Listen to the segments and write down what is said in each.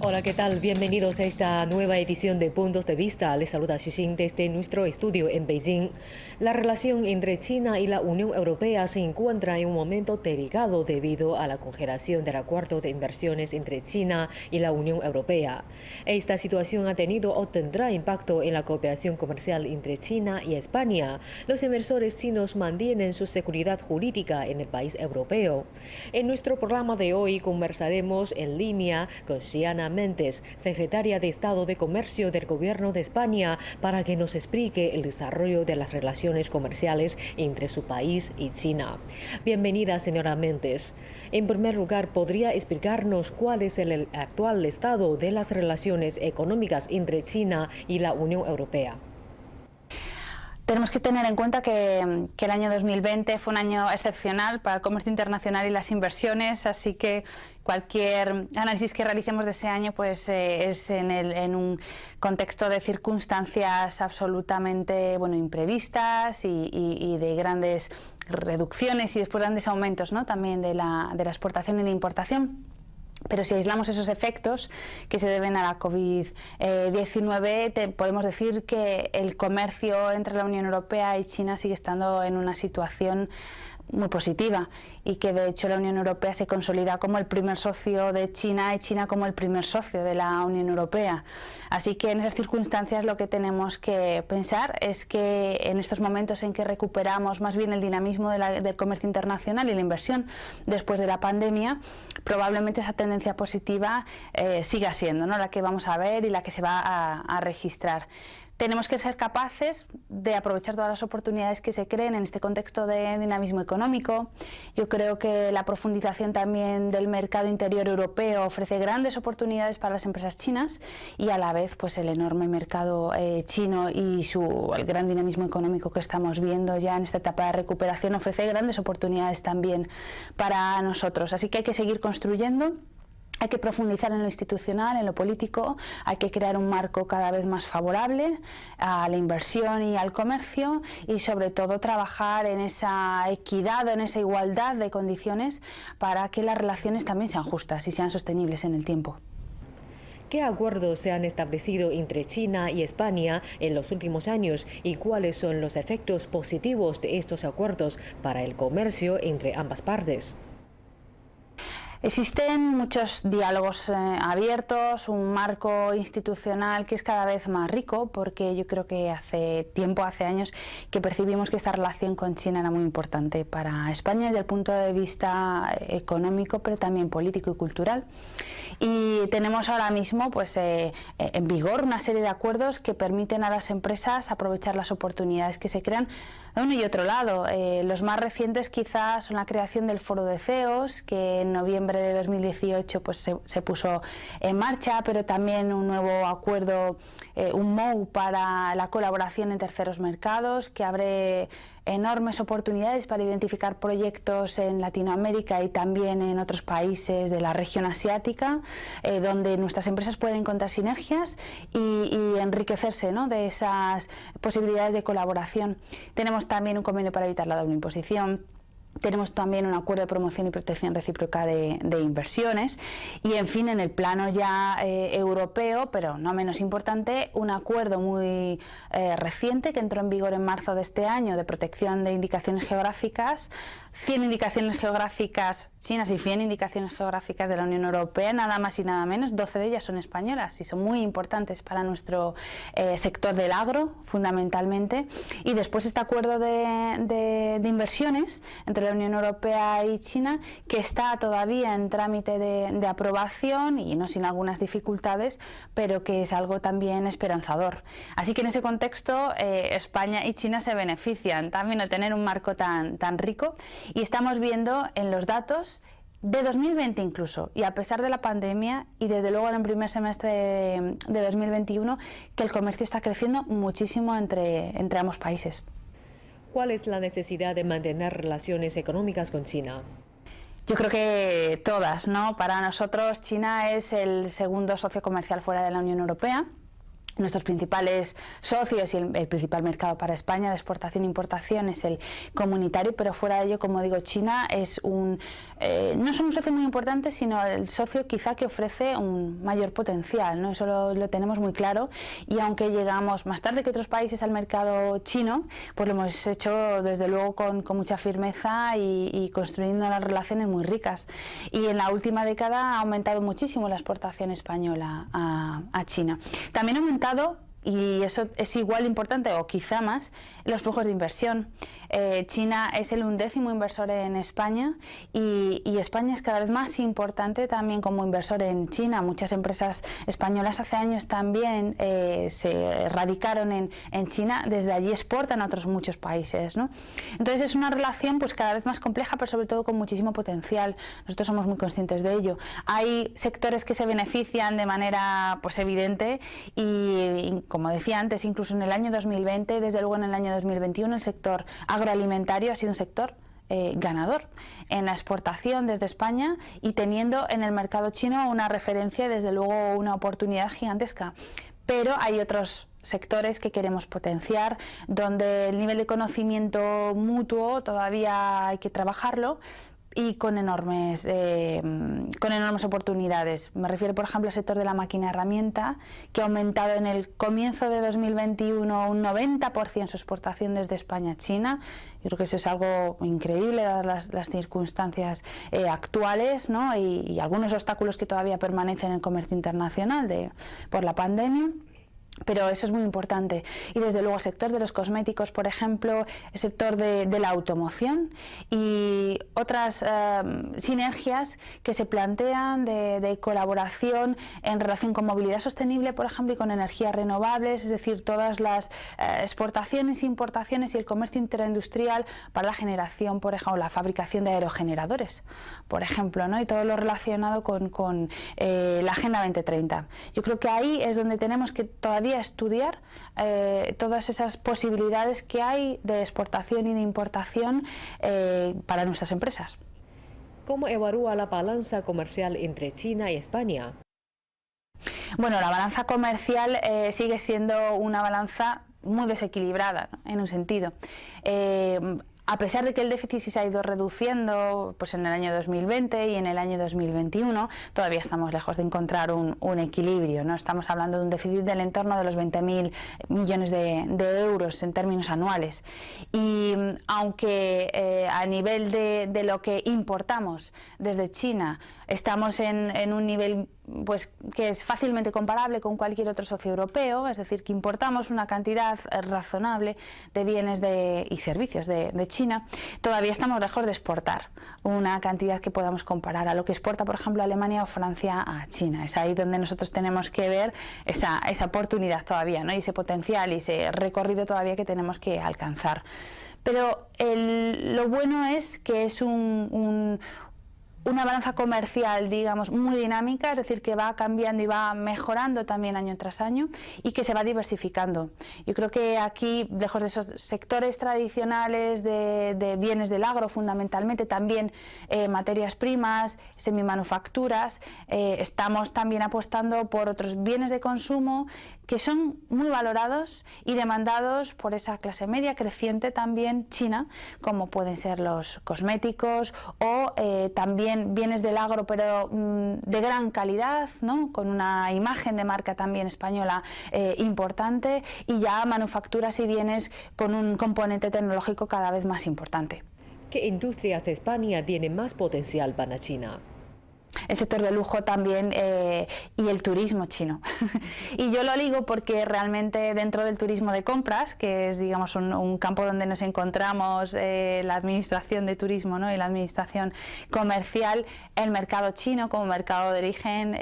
Hola, ¿qué tal? Bienvenidos a esta nueva edición de Puntos de Vista. Les saluda Xuxing desde nuestro estudio en Beijing. La relación entre China y la Unión Europea se encuentra en un momento delicado debido a la congelación del acuerdo de inversiones entre China y la Unión Europea. Esta situación ha tenido o tendrá impacto en la cooperación comercial entre China y España. Los inversores chinos mantienen su seguridad jurídica en el país europeo. En nuestro programa de hoy conversaremos en línea con Xiana Méndez, secretaria de Estado de Comercio del Gobierno de España, para que nos explique el desarrollo de las relaciones comerciales entre su país y China. Bienvenida, señora Méndez. En primer lugar, ¿podría explicarnos cuál es el actual estado de las relaciones económicas entre China y la Unión Europea? Tenemos que tener en cuenta que el año 2020 fue un año excepcional para el comercio internacional y las inversiones, así que cualquier análisis que realicemos de ese año pues, es en un contexto de circunstancias absolutamente imprevistas y de grandes reducciones y después grandes aumentos, ¿no?, también de la exportación y la importación. Pero si aislamos esos efectos que se deben a la COVID-19, podemos decir que el comercio entre la Unión Europea y China sigue estando en una situación muy positiva y que de hecho la Unión Europea se consolida como el primer socio de China y China como el primer socio de la Unión Europea. Así que en esas circunstancias lo que tenemos que pensar es que en estos momentos en que recuperamos más bien el dinamismo del comercio internacional y la inversión después de la pandemia, probablemente esa tendencia positiva siga siendo, ¿no?, la que vamos a ver y la que se va a registrar. Tenemos que ser capaces de aprovechar todas las oportunidades que se creen en este contexto de dinamismo económico. Yo creo que la profundización también del mercado interior europeo ofrece grandes oportunidades para las empresas chinas y a la vez pues el enorme mercado chino y el gran dinamismo económico que estamos viendo ya en esta etapa de recuperación ofrece grandes oportunidades también para nosotros. Así que hay que seguir construyendo. Hay que profundizar en lo institucional, en lo político, hay que crear un marco cada vez más favorable a la inversión y al comercio y sobre todo trabajar en esa equidad o en esa igualdad de condiciones para que las relaciones también sean justas y sean sostenibles en el tiempo. ¿Qué acuerdos se han establecido entre China y España en los últimos años y cuáles son los efectos positivos de estos acuerdos para el comercio entre ambas partes? Existen muchos diálogos abiertos, un marco institucional que es cada vez más rico, porque yo creo que hace años, que percibimos que esta relación con China era muy importante para España desde el punto de vista económico, pero también político y cultural. Y tenemos ahora mismo pues, en vigor una serie de acuerdos que permiten a las empresas aprovechar las oportunidades que se crean de uno y otro lado. Los más recientes quizás son la creación del Foro de CEOs, que en noviembre de 2018 pues, se puso en marcha, pero también un nuevo acuerdo, un MOU para la colaboración en terceros mercados, que abre enormes oportunidades para identificar proyectos en Latinoamérica y también en otros países de la región asiática, donde nuestras empresas pueden encontrar sinergias y enriquecerse, ¿no?, de esas posibilidades de colaboración. Tenemos también un convenio para evitar la doble imposición. Tenemos también un acuerdo de promoción y protección recíproca de inversiones y, en fin, en el plano ya europeo, pero no menos importante, un acuerdo muy reciente que entró en vigor en marzo de este año de protección de indicaciones geográficas, 100 indicaciones geográficas chinas y 100 indicaciones geográficas de la Unión Europea, nada más y nada menos. 12 de ellas son españolas y son muy importantes para nuestro sector del agro, fundamentalmente. Y después este acuerdo de inversiones entre la Unión Europea y China, que está todavía en trámite de aprobación y no sin algunas dificultades, pero que es algo también esperanzador. Así que en ese contexto España y China se benefician también de tener un marco tan rico, y estamos viendo en los datos de 2020 incluso, y a pesar de la pandemia y desde luego en el primer semestre de 2021, que el comercio está creciendo muchísimo entre ambos países. ¿Cuál es la necesidad de mantener relaciones económicas con China? Yo creo que todas, ¿no? Para nosotros China es el segundo socio comercial fuera de la Unión Europea. Nuestros principales socios y el principal mercado para España de exportación e importación es el comunitario, pero fuera de ello, como digo, China es no solo un socio muy importante, sino el socio quizá que ofrece un mayor potencial, ¿no? Eso lo tenemos muy claro, y aunque llegamos más tarde que otros países al mercado chino, pues lo hemos hecho desde luego con mucha firmeza y construyendo unas relaciones muy ricas. Y en la última década ha aumentado muchísimo la exportación española a China. También ha aumentado, y eso es igual importante o quizá más, los flujos de inversión. China es el 11º inversor en España y España es cada vez más importante también como inversor en China. Muchas empresas españolas hace años también se radicaron en China, desde allí exportan a otros muchos países, ¿no? Entonces es una relación pues cada vez más compleja, pero sobre todo con muchísimo potencial. Nosotros somos muy conscientes de ello. Hay sectores que se benefician de manera pues evidente y como decía antes, incluso en el año 2020, desde luego en el año 2021, el sector agroalimentario ha sido un sector ganador en la exportación desde España y teniendo en el mercado chino una referencia, desde luego una oportunidad gigantesca. Pero hay otros sectores que queremos potenciar, donde el nivel de conocimiento mutuo todavía hay que trabajarlo, y con enormes oportunidades. Me refiero, por ejemplo, al sector de la máquina herramienta, que ha aumentado en el comienzo de 2021 un 90% su exportación desde España a China. Yo creo que eso es algo increíble, dadas las circunstancias actuales, ¿no? y algunos obstáculos que todavía permanecen en el comercio internacional por la pandemia. Pero eso es muy importante. Y desde luego el sector de los cosméticos, por ejemplo, el sector de la automoción y otras sinergias que se plantean de colaboración en relación con movilidad sostenible, por ejemplo, y con energías renovables, es decir, todas las exportaciones, importaciones y el comercio interindustrial para la generación, por ejemplo, la fabricación de aerogeneradores, por ejemplo, ¿no? Y todo lo relacionado con la Agenda 2030. Yo creo que ahí es donde tenemos que todavía estudiar todas esas posibilidades que hay de exportación y de importación para nuestras empresas. ¿Cómo evalúa la balanza comercial entre China y España? Bueno, la balanza comercial sigue siendo una balanza muy desequilibrada, ¿no? En un sentido. A pesar de que el déficit sí se ha ido reduciendo pues en el año 2020 y en el año 2021, todavía estamos lejos de encontrar un equilibrio, ¿no? Estamos hablando de un déficit del entorno de los 20.000 millones de euros en términos anuales. Y aunque a nivel de lo que importamos desde China estamos en un nivel pues que es fácilmente comparable con cualquier otro socio europeo, es decir, que importamos una cantidad razonable de bienes y servicios de China, todavía estamos lejos de exportar una cantidad que podamos comparar a lo que exporta, por ejemplo, Alemania o Francia a China. Es ahí donde nosotros tenemos que ver esa oportunidad todavía, ¿no? Y ese potencial y ese recorrido todavía que tenemos que alcanzar. Pero lo bueno es que es una balanza comercial, digamos, muy dinámica, es decir, que va cambiando y va mejorando también año tras año y que se va diversificando. Yo creo que aquí, lejos de esos sectores tradicionales de bienes del agro, fundamentalmente, también materias primas, semimanufacturas, estamos también apostando por otros bienes de consumo que son muy valorados y demandados por esa clase media creciente también china, como pueden ser los cosméticos o también bienes del agro, pero de gran calidad, ¿no? Con una imagen de marca también española importante, y ya manufacturas y bienes con un componente tecnológico cada vez más importante. ¿Qué industrias de España tienen más potencial para China? El sector de lujo también y el turismo chino. Y yo lo digo porque realmente dentro del turismo de compras, que es, digamos, un campo donde nos encontramos la administración de turismo, ¿no? Y la administración comercial, el mercado chino como mercado de origen,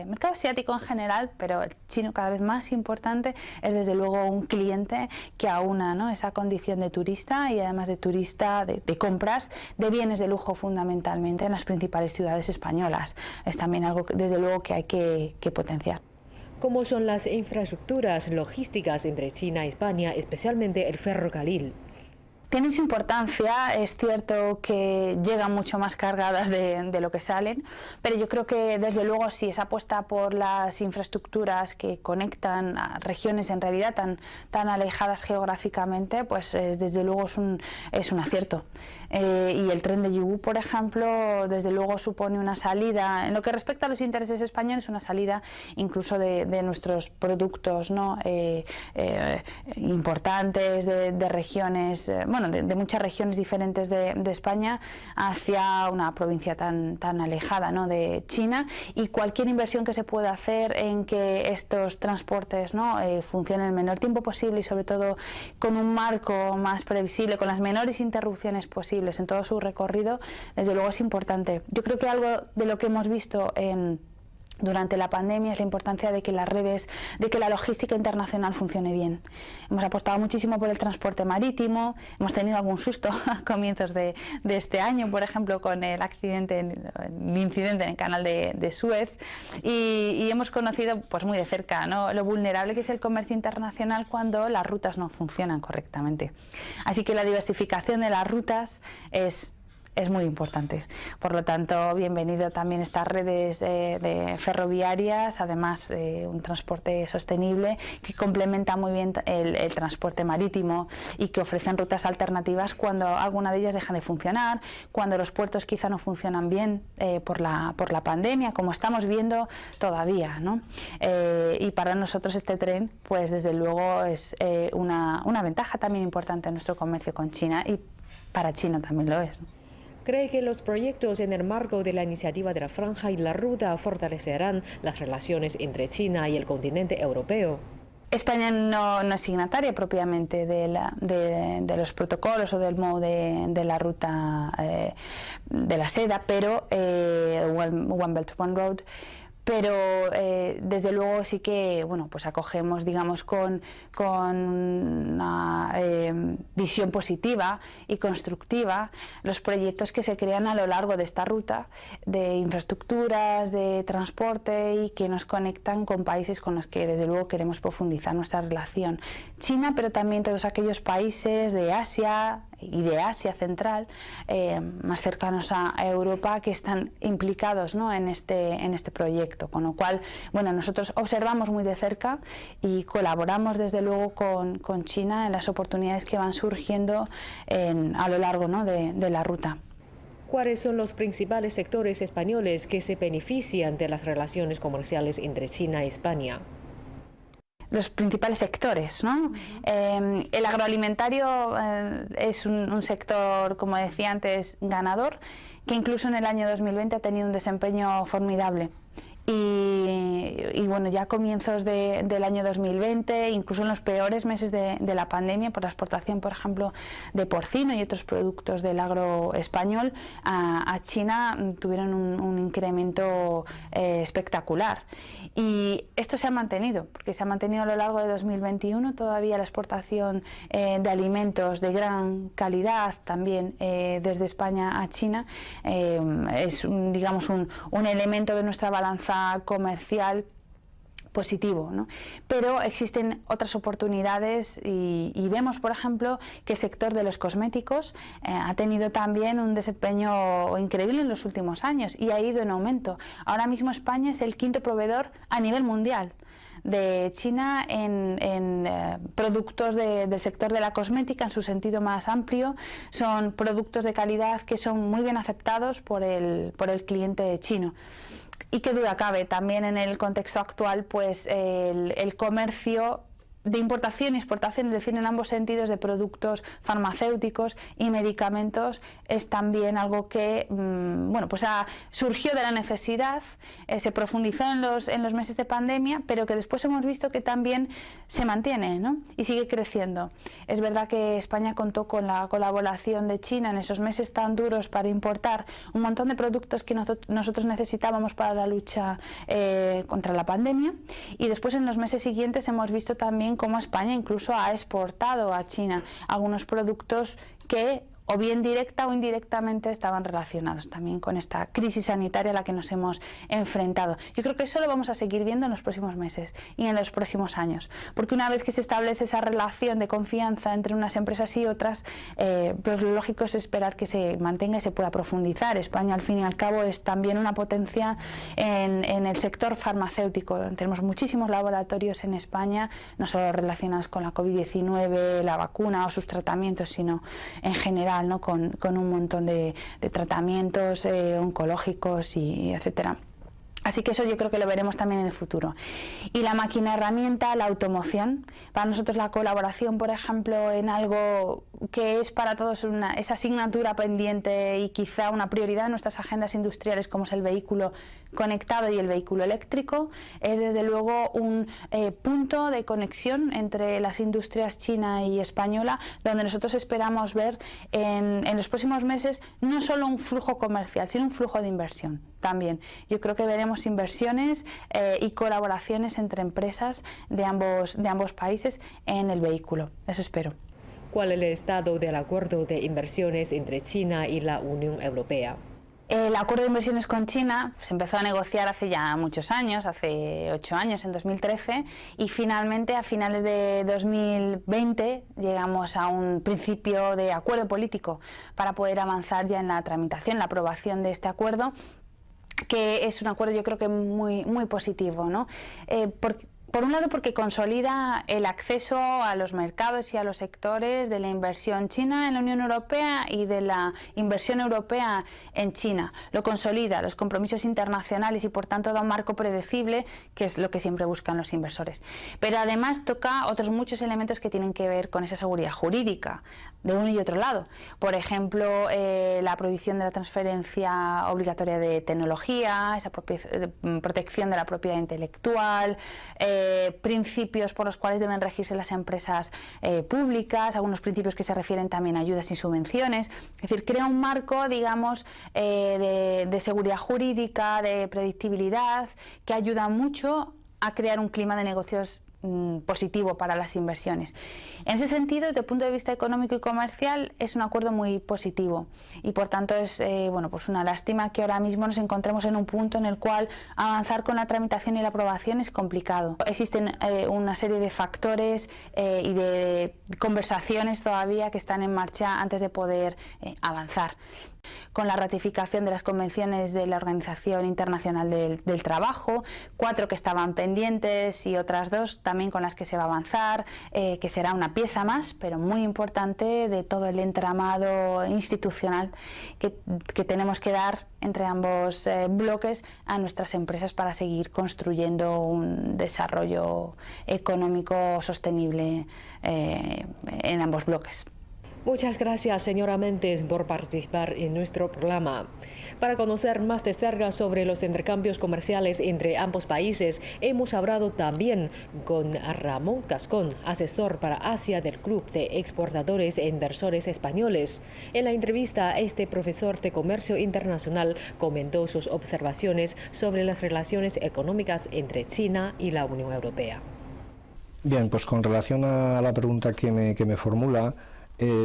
mercado asiático en general, pero el chino cada vez más importante, es desde luego un cliente que aúna, ¿no? Esa condición de turista y además de turista de compras de bienes de lujo fundamentalmente en las principales ciudades españolas. Es también algo desde luego que hay que potenciar. ¿Cómo son las infraestructuras logísticas entre China y España, especialmente el ferrocarril? Tienen su importancia, es cierto que llegan mucho más cargadas de lo que salen, pero yo creo que desde luego si esa apuesta por las infraestructuras que conectan a regiones en realidad tan alejadas geográficamente, pues desde luego es un acierto. Y el tren de Yiwu, por ejemplo, desde luego supone una salida, en lo que respecta a los intereses españoles, una salida incluso de nuestros productos, ¿no? Importantes de regiones, de muchas regiones diferentes de España hacia una provincia tan alejada, ¿no? de China, y cualquier inversión que se pueda hacer en que estos transportes, ¿no? Funcionen el menor tiempo posible y sobre todo con un marco más previsible, con las menores interrupciones posibles en todo su recorrido, desde luego es importante. Yo creo que algo de lo que hemos visto durante la pandemia es la importancia de que las redes, de que la logística internacional funcione bien. Hemos apostado muchísimo por el transporte marítimo, hemos tenido algún susto a comienzos de este año, por ejemplo, con el incidente en el canal de Suez, y hemos conocido pues muy de cerca, ¿no? Lo vulnerable que es el comercio internacional cuando las rutas no funcionan correctamente. Así que la diversificación de las rutas es muy importante. Por lo tanto, bienvenido también estas redes de ferroviarias, además un transporte sostenible que complementa muy bien el transporte marítimo y que ofrecen rutas alternativas cuando alguna de ellas deja de funcionar, cuando los puertos quizá no funcionan bien por la pandemia, como estamos viendo todavía, ¿no? Y para nosotros este tren, pues desde luego es una ventaja también importante en nuestro comercio con China, y para China también lo es, ¿no? ¿Cree que los proyectos en el marco de la iniciativa de la Franja y la Ruta fortalecerán las relaciones entre China y el continente europeo? España no es signataria propiamente de los protocolos o del modo de la ruta de la seda, pero One Belt One Road. Pero desde luego sí que pues acogemos, digamos, con una visión positiva y constructiva los proyectos que se crean a lo largo de esta ruta de infraestructuras, de transporte, y que nos conectan con países con los que desde luego queremos profundizar nuestra relación. China, pero también todos aquellos países de Asia y de Asia Central más cercanos a Europa, que están implicados, ¿no? en este proyecto, con lo cual nosotros observamos muy de cerca y colaboramos desde luego con China en las oportunidades que van surgiendo a lo largo, ¿no? de la ruta. ¿Cuáles son los principales sectores españoles que se benefician de las relaciones comerciales entre China y España? Los principales sectores, ¿no? El agroalimentario es un sector, como decía antes, ganador, que incluso en el año 2020 ha tenido un desempeño formidable. Y ya a comienzos del año 2020, incluso en los peores meses de la pandemia, por la exportación, por ejemplo, de porcino y otros productos del agro español, a China tuvieron un incremento espectacular. Y esto se ha mantenido, porque se ha mantenido a lo largo de 2021, todavía la exportación de alimentos de gran calidad también desde España a China es un elemento de nuestra balanza comercial positivo, ¿no? Pero existen otras oportunidades y vemos, por ejemplo, que el sector de los cosméticos ha tenido también un desempeño increíble en los últimos años y ha ido en aumento. Ahora mismo España es el quinto proveedor a nivel mundial de China en productos del sector de la cosmética en su sentido más amplio. Son productos de calidad que son muy bien aceptados por el cliente chino. Y qué duda cabe, también en el contexto actual, pues el comercio de importación y exportación, es decir, en ambos sentidos, de productos farmacéuticos y medicamentos, es también algo que surgió de la necesidad, se profundizó en los meses de pandemia, pero que después hemos visto que también se mantiene, ¿no? Y sigue creciendo. Es verdad que España contó con la colaboración de China en esos meses tan duros para importar un montón de productos que nosotros necesitábamos para la lucha contra la pandemia, y después en los meses siguientes hemos visto también cómo España incluso ha exportado a China algunos productos que o bien directa o indirectamente estaban relacionados también con esta crisis sanitaria a la que nos hemos enfrentado. Yo creo que eso lo vamos a seguir viendo en los próximos meses y en los próximos años, porque una vez que se establece esa relación de confianza entre unas empresas y otras, pues lo lógico es esperar que se mantenga y se pueda profundizar. España, al fin y al cabo, es también una potencia en el sector farmacéutico. Tenemos muchísimos laboratorios en España, no solo relacionados con la COVID-19, la vacuna o sus tratamientos, sino en general, ¿no? con un montón de tratamientos oncológicos y etcétera. Así que eso yo creo que lo veremos también en el futuro. Y la máquina herramienta, la automoción. Para nosotros la colaboración, por ejemplo, en algo que es para todos esa asignatura pendiente y quizá una prioridad en nuestras agendas industriales, como es el vehículo conectado y el vehículo eléctrico, es desde luego un punto de conexión entre las industrias china y española, donde nosotros esperamos ver en los próximos meses no solo un flujo comercial, sino un flujo de inversión también. Yo creo que veremos inversiones y colaboraciones entre empresas de ambos países en el vehículo. Eso espero. ¿Cuál es el estado del acuerdo de inversiones entre China y la Unión Europea? El acuerdo de inversiones con China se empezó a negociar hace ya muchos años, hace 8 años, en 2013, y finalmente a finales de 2020 llegamos a un principio de acuerdo político para poder avanzar ya en la tramitación, la aprobación de este acuerdo, que es un acuerdo yo creo que muy positivo, ¿no? Por un lado, porque consolida el acceso a los mercados y a los sectores de la inversión china en la Unión Europea y de la inversión europea en China. Lo consolida, los compromisos internacionales, y por tanto da un marco predecible, que es lo que siempre buscan los inversores. Pero además toca otros muchos elementos que tienen que ver con esa seguridad jurídica de uno y otro lado. Por ejemplo, la prohibición de la transferencia obligatoria de tecnología, esa protección de la propiedad intelectual, principios por los cuales deben regirse las empresas públicas, algunos principios que se refieren también a ayudas y subvenciones. Es decir, crea un marco, digamos, de seguridad jurídica, de predictibilidad, que ayuda mucho a crear un clima de negocios positivo para las inversiones. En ese sentido, desde el punto de vista económico y comercial, es un acuerdo muy positivo y por tanto es pues una lástima que ahora mismo nos encontremos en un punto en el cual avanzar con la tramitación y la aprobación es complicado. Existen una serie de factores y de conversaciones todavía que están en marcha antes de poder avanzar. Con la ratificación de las convenciones de la Organización Internacional del Trabajo, 4 que estaban pendientes y otras 2 también con las que se va a avanzar, que será una pieza más, pero muy importante, de todo el entramado institucional que tenemos que dar entre ambos bloques a nuestras empresas para seguir construyendo un desarrollo económico sostenible en ambos bloques. Muchas gracias, señora Méndez, por participar en nuestro programa. Para conocer más de cerca sobre los intercambios comerciales entre ambos países, hemos hablado también con Ramón Cascón, asesor para Asia del Club de Exportadores e Inversores Españoles. En la entrevista, este profesor de Comercio Internacional comentó sus observaciones sobre las relaciones económicas entre China y la Unión Europea. Bien, pues con relación a la pregunta que me formula,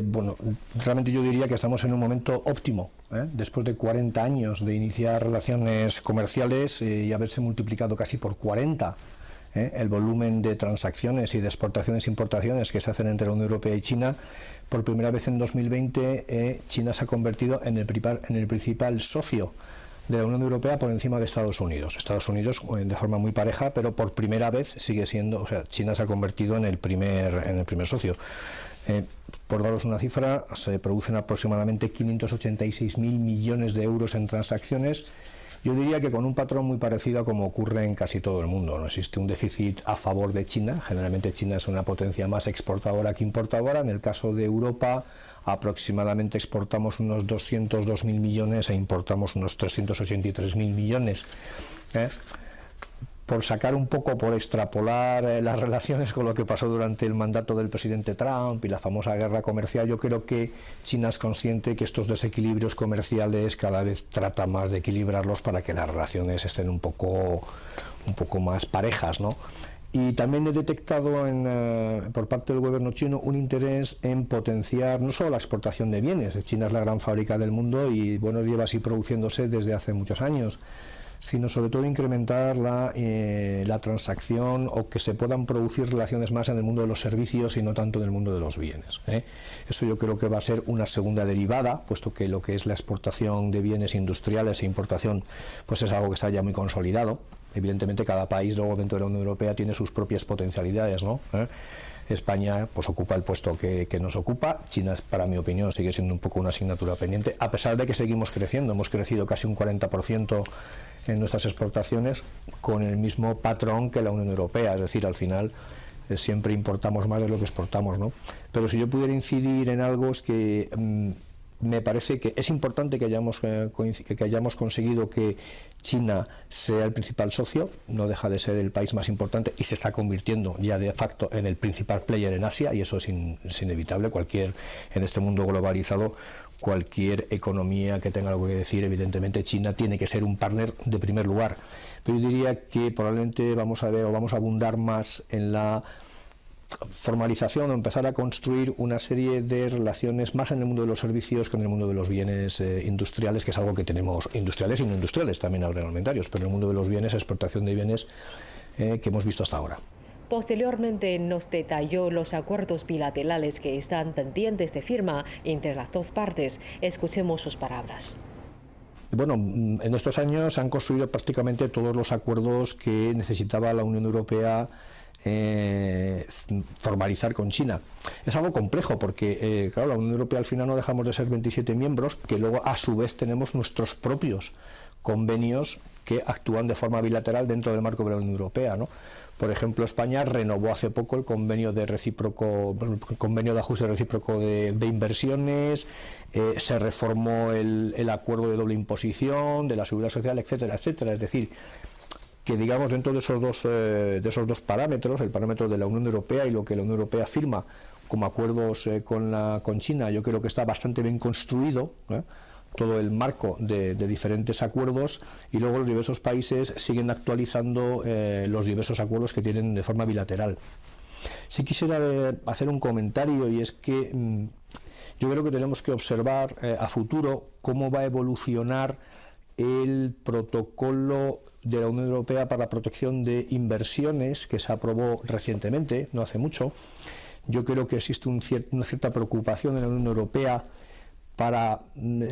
bueno, realmente yo diría que estamos en un momento óptimo, después de 40 años de iniciar relaciones comerciales y haberse multiplicado casi por 40 el volumen de transacciones y de exportaciones e importaciones que se hacen entre la Unión Europea y China. Por primera vez en 2020 China se ha convertido en el principal socio de la Unión Europea por encima de Estados Unidos. Estados Unidos de forma muy pareja, pero por primera vez sigue siendo, o sea, China se ha convertido en el primer socio. Por daros una cifra, se producen aproximadamente 586.000 millones de euros en transacciones. Yo diría que con un patrón muy parecido a como ocurre en casi todo el mundo. No existe un déficit a favor de China. Generalmente China es una potencia más exportadora que importadora. En el caso de Europa, aproximadamente exportamos unos 202.000 millones e importamos unos 383.000 millones. Por sacar un poco, por extrapolar las relaciones con lo que pasó durante el mandato del presidente Trump y la famosa guerra comercial, yo creo que China es consciente que estos desequilibrios comerciales cada vez trata más de equilibrarlos para que las relaciones estén un poco más parejas, ¿no? Y también he detectado por parte del gobierno chino un interés en potenciar no solo la exportación de bienes. China es la gran fábrica del mundo y bueno, lleva así produciéndose desde hace muchos años, sino sobre todo incrementar la transacción, o que se puedan producir relaciones más en el mundo de los servicios y no tanto en el mundo de los bienes. Eso yo creo que va a ser una segunda derivada, puesto que lo que es la exportación de bienes industriales e importación pues es algo que está ya muy consolidado. Evidentemente cada país luego dentro de la Unión Europea tiene sus propias potencialidades, ¿no? España pues ocupa el puesto que nos ocupa. China, para mi opinión, sigue siendo un poco una asignatura pendiente, a pesar de que seguimos creciendo. Hemos crecido casi un 40% en nuestras exportaciones con el mismo patrón que la Unión Europea, es decir, al final siempre importamos más de lo que exportamos, ¿no? Pero si yo pudiera incidir en algo es que me parece que es importante que hayamos conseguido que China sea el principal socio. No deja de ser el país más importante y se está convirtiendo ya de facto en el principal player en Asia, y eso es inevitable. En este mundo globalizado, cualquier economía que tenga algo que decir, evidentemente China tiene que ser un partner de primer lugar. Pero yo diría que probablemente vamos a abundar más en la formalización o empezar a construir una serie de relaciones más en el mundo de los servicios que en el mundo de los bienes industriales, que es algo que tenemos, industriales y no industriales, también agroalimentarios, pero en el mundo de los bienes, exportación de bienes que hemos visto hasta ahora. Posteriormente nos detalló los acuerdos bilaterales que están pendientes de firma entre las dos partes. Escuchemos sus palabras. Bueno, en estos años se han construido prácticamente todos los acuerdos que necesitaba la Unión Europea formalizar con China. Es algo complejo porque, claro, la Unión Europea al final no dejamos de ser 27 miembros, que luego a su vez tenemos nuestros propios convenios que actúan de forma bilateral dentro del marco de la Unión Europea, ¿no? Por ejemplo, España renovó hace poco el convenio de ajuste recíproco de inversiones, se reformó el acuerdo de doble imposición, de la seguridad social, etcétera, etcétera. Es decir, que digamos dentro de esos dos parámetros, el parámetro de la Unión Europea y lo que la Unión Europea firma como acuerdos con China, yo creo que está bastante bien construido, todo el marco de diferentes acuerdos, y luego los diversos países siguen actualizando los diversos acuerdos que tienen de forma bilateral. Sí quisiera hacer un comentario, y es que yo creo que tenemos que observar a futuro cómo va a evolucionar el protocolo de la Unión Europea para la protección de inversiones, que se aprobó recientemente, no hace mucho. Yo creo que existe una cierta preocupación en la Unión Europea para,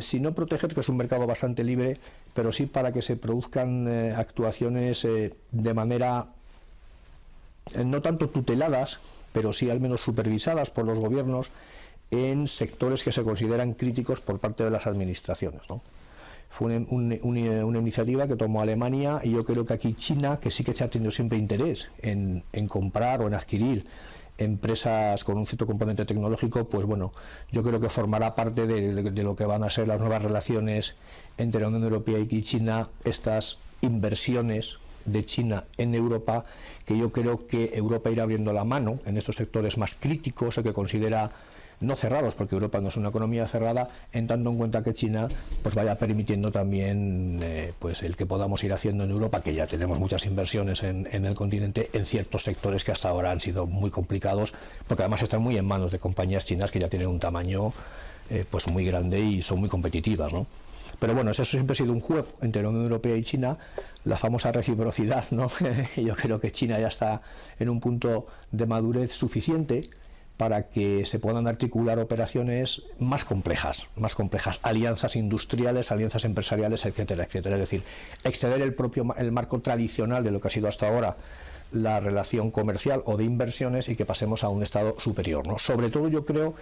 si no proteger, que es un mercado bastante libre, pero sí para que se produzcan actuaciones de manera no tanto tuteladas, pero sí al menos supervisadas por los gobiernos en sectores que se consideran críticos por parte de las administraciones, ¿no? Fue una iniciativa que tomó Alemania, y yo creo que aquí China, que sí que se ha tenido siempre interés en comprar o en adquirir empresas con un cierto componente tecnológico, pues bueno, yo creo que formará parte de lo que van a ser las nuevas relaciones entre la Unión Europea y China, estas inversiones de China en Europa, que yo creo que Europa irá abriendo la mano en estos sectores más críticos, o que considera no cerrados, porque Europa no es una economía cerrada, en tanto en cuenta que China pues vaya permitiendo también pues el que podamos ir haciendo en Europa, que ya tenemos muchas inversiones en el continente, en ciertos sectores que hasta ahora han sido muy complicados, porque además están muy en manos de compañías chinas que ya tienen un tamaño pues muy grande y son muy competitivas, ¿no? Pero bueno, eso siempre ha sido un juego entre la Unión Europea y China, la famosa reciprocidad, ¿no? Yo creo que China ya está en un punto de madurez suficiente para que se puedan articular operaciones más complejas, alianzas industriales, alianzas empresariales, etcétera, etcétera. Es decir, exceder el marco tradicional de lo que ha sido hasta ahora la relación comercial o de inversiones, y que pasemos a un estado superior, ¿no? Sobre todo yo creo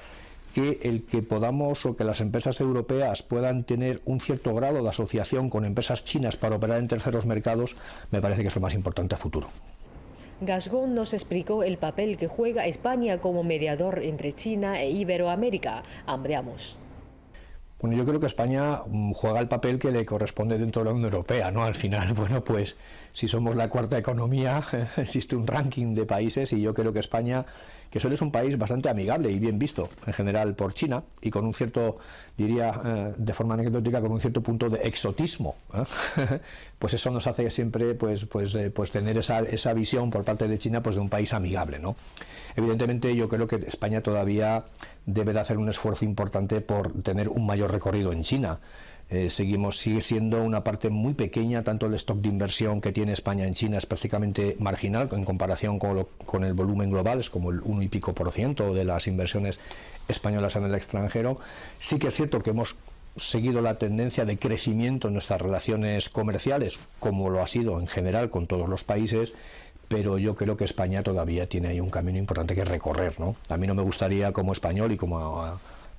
que el que podamos, o que las empresas europeas puedan tener un cierto grado de asociación con empresas chinas para operar en terceros mercados, me parece que es lo más importante a futuro. Gascón nos explicó el papel que juega España como mediador entre China e Iberoamérica. Ampliamos. Bueno, yo creo que España juega el papel que le corresponde dentro de la Unión Europea, ¿no? Al final, bueno, pues si somos la cuarta economía, existe un ranking de países y yo creo que España, que suele ser un país bastante amigable y bien visto en general por China y con un cierto, diría de forma anecdótica, con un cierto punto de exotismo, ¿eh? Pues eso nos hace siempre pues tener esa visión por parte de China pues de un país amigable, ¿no? Evidentemente yo creo que España todavía debe de hacer un esfuerzo importante por tener un mayor recorrido en China. Sigue siendo una parte muy pequeña, tanto el stock de inversión que tiene España en China es prácticamente marginal en comparación con el volumen global, es como el 1 y pico % de las inversiones españolas en el extranjero. Sí que es cierto que hemos seguido la tendencia de crecimiento en nuestras relaciones comerciales, como lo ha sido en general con todos los países, pero yo creo que España todavía tiene ahí un camino importante que recorrer, ¿no? A mí no me gustaría, como español y como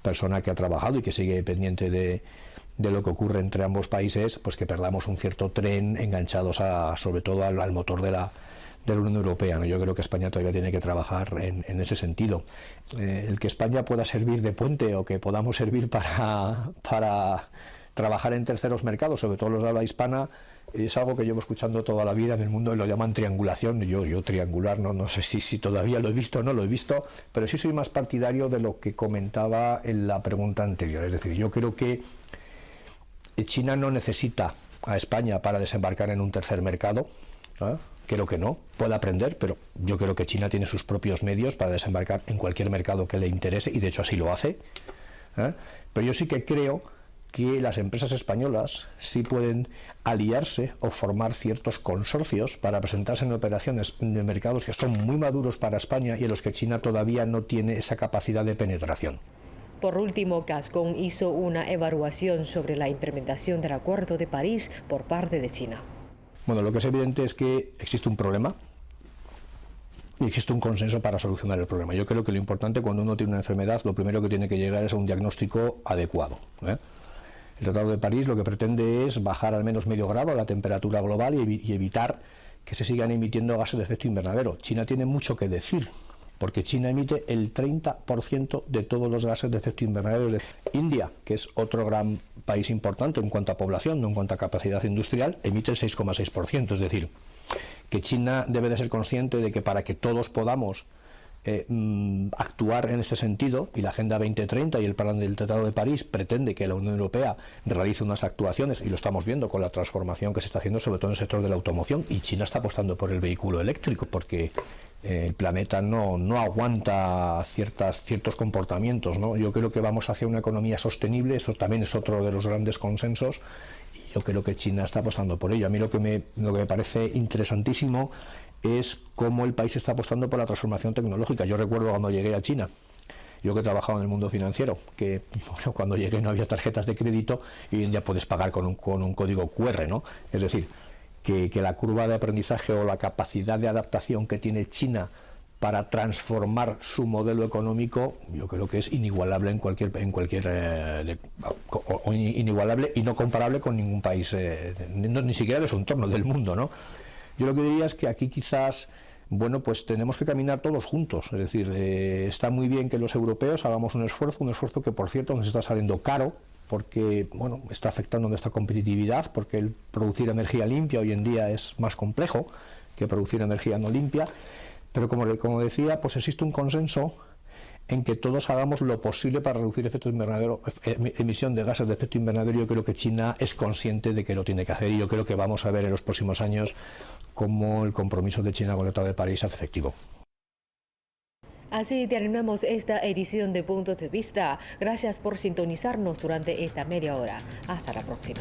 persona que ha trabajado y que sigue pendiente de lo que ocurre entre ambos países, pues que perdamos un cierto tren enganchados sobre todo al motor de la Unión Europea, ¿no? Yo creo que España todavía tiene que trabajar en ese sentido. El que España pueda servir de puente o que podamos servir para trabajar en terceros mercados, sobre todo los de habla hispana, es algo que llevo escuchando toda la vida en el mundo y lo llaman triangulación. Yo triangular no sé si todavía lo he visto o no lo he visto, pero sí soy más partidario de lo que comentaba en la pregunta anterior. Es decir, yo creo que China no necesita a España para desembarcar en un tercer mercado, ¿eh? Creo que no, puede aprender, pero yo creo que China tiene sus propios medios para desembarcar en cualquier mercado que le interese y de hecho así lo hace, ¿eh? Pero yo sí que creo que las empresas españolas sí pueden aliarse o formar ciertos consorcios para presentarse en operaciones de mercados que son muy maduros para España y en los que China todavía no tiene esa capacidad de penetración. Por último, Gascón hizo una evaluación sobre la implementación del Acuerdo de París por parte de China. Bueno, lo que es evidente es que existe un problema y existe un consenso para solucionar el problema. Yo creo que lo importante cuando uno tiene una enfermedad, lo primero que tiene que llegar es a un diagnóstico adecuado, ¿eh? El Tratado de París lo que pretende es bajar al menos medio grado la temperatura global y evitar que se sigan emitiendo gases de efecto invernadero. China tiene mucho que decir, porque China emite el 30% de todos los gases de efecto invernadero. India, que es otro gran país importante en cuanto a población, no en cuanto a capacidad industrial, emite el 6,6%. Es decir, que China debe de ser consciente de que para que todos podamos actuar en ese sentido, y la Agenda 2030 y el plan del Tratado de París pretende que la Unión Europea realice unas actuaciones, y lo estamos viendo con la transformación que se está haciendo sobre todo en el sector de la automoción, y China está apostando por el vehículo eléctrico porque el planeta no aguanta ciertos comportamientos, ¿no? Yo creo que vamos hacia una economía sostenible, eso también es otro de los grandes consensos, y yo creo que China está apostando por ello. A mí lo que me parece interesantísimo es cómo el país está apostando por la transformación tecnológica. Yo recuerdo cuando llegué a China, yo que he trabajado en el mundo financiero, que bueno, cuando llegué no había tarjetas de crédito y hoy en día puedes pagar con un código QR, ¿no? Es decir, que la curva de aprendizaje o la capacidad de adaptación que tiene China para transformar su modelo económico, yo creo que es inigualable inigualable y no comparable con ningún país, ni siquiera de su entorno, del mundo, ¿no? Yo lo que diría es que aquí quizás, bueno, pues tenemos que caminar todos juntos. Es decir, está muy bien que los europeos hagamos un esfuerzo que por cierto nos está saliendo caro, porque bueno, está afectando nuestra competitividad, porque el producir energía limpia hoy en día es más complejo que producir energía no limpia, pero como decía, pues existe un consenso en que todos hagamos lo posible para reducir efecto invernadero, emisión de gases de efecto invernadero. Yo creo que China es consciente de que lo tiene que hacer y yo creo que vamos a ver en los próximos años cómo el compromiso de China con el Tratado de París se hace efectivo. Así terminamos esta edición de Puntos de Vista. Gracias por sintonizarnos durante esta media hora. Hasta la próxima.